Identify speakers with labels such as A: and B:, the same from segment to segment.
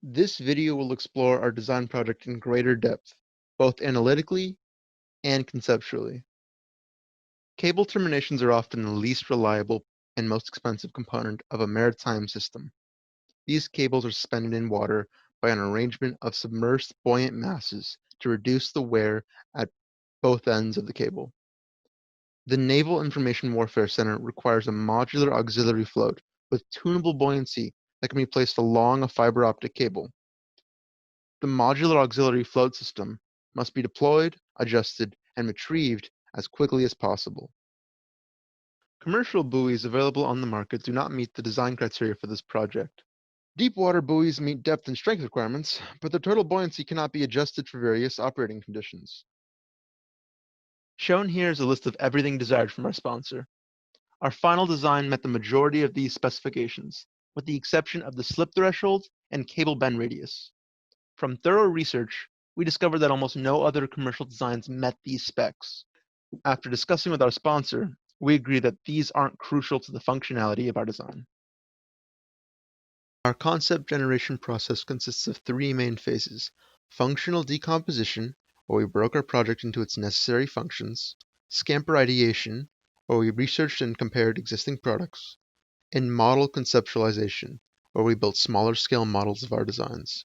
A: This video will explore our design project in greater depth, both analytically and conceptually. Cable terminations are often the least reliable and most expensive component of a maritime system. These cables are suspended in water by an arrangement of submersed buoyant masses to reduce the wear at both ends of the cable. The Naval Information Warfare Center requires a modular auxiliary float with tunable buoyancy that can be placed along a fiber optic cable. The modular auxiliary float system must be deployed, adjusted, and retrieved as quickly as possible. Commercial buoys available on the market do not meet the design criteria for this project. Deep water buoys meet depth and strength requirements, but their total buoyancy cannot be adjusted for various operating conditions. Shown here is a list of everything desired from our sponsor. Our final design met the majority of these specifications, with the exception of the slip threshold and cable bend radius. From thorough research, we discovered that almost no other commercial designs met these specs. After discussing with our sponsor, we agree that these aren't crucial to the functionality of our design. Our concept generation process consists of three main phases: functional decomposition, where we broke our project into its necessary functions; scamper ideation, where we researched and compared existing products; and model conceptualization, where we built smaller scale models of our designs.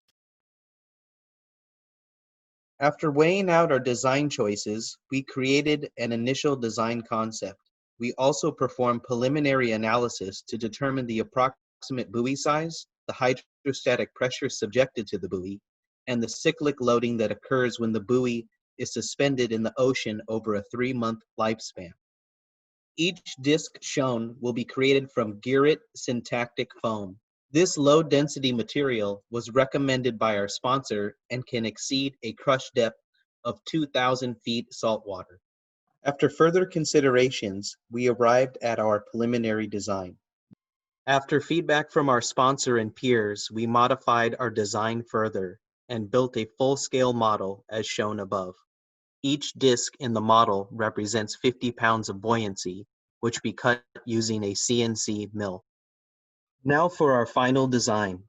B: After weighing out our design choices, we created an initial design concept. We also performed preliminary analysis to determine the approximate buoy size, the hydrostatic pressure subjected to the buoy, and the cyclic loading that occurs when the buoy is suspended in the ocean over a 3-month lifespan. Each disc shown will be created from Gearit syntactic foam. This low-density material was recommended by our sponsor and can exceed a crush depth of 2,000 feet saltwater. After further considerations, we arrived at our preliminary design. After feedback from our sponsor and peers, we modified our design further and built a full-scale model as shown above. Each disc in the model represents 50 pounds of buoyancy, which we cut using a CNC mill. Now for our final design.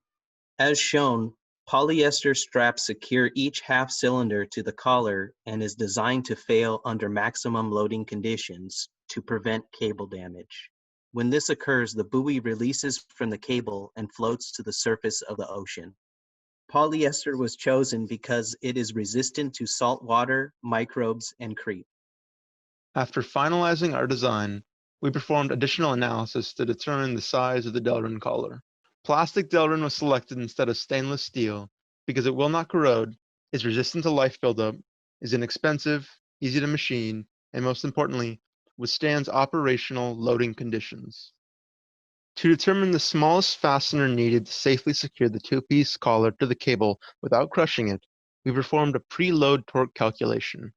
B: As shown, polyester straps secure each half cylinder to the collar and is designed to fail under maximum loading conditions to prevent cable damage. When this occurs, the buoy releases from the cable and floats to the surface of the ocean. Polyester was chosen because it is resistant to salt water, microbes, and creep.
A: After finalizing our design, we performed additional analysis to determine the size of the Delrin collar. Plastic Delrin was selected instead of stainless steel because it will not corrode, is resistant to life buildup, is inexpensive, easy to machine, and most importantly, withstands operational loading conditions. To determine the smallest fastener needed to safely secure the two-piece collar to the cable without crushing it, we performed a preload torque calculation.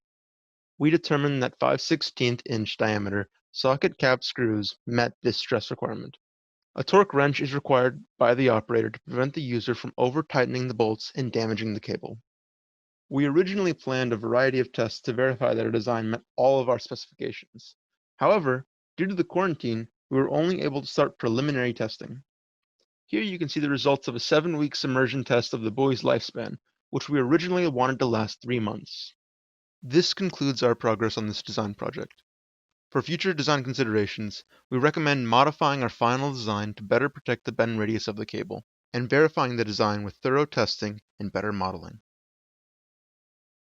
A: We determined that 5/16 inch diameter socket cap screws met this stress requirement. A torque wrench is required by the operator to prevent the user from over-tightening the bolts and damaging the cable. We originally planned a variety of tests to verify that our design met all of our specifications. However, due to the quarantine, we were only able to start preliminary testing. Here you can see the results of a 7-week submersion test of the buoy's lifespan, which we originally wanted to last 3 months. This concludes our progress on this design project. For future design considerations, we recommend modifying our final design to better protect the bend radius of the cable, and verifying the design with thorough testing and better modeling.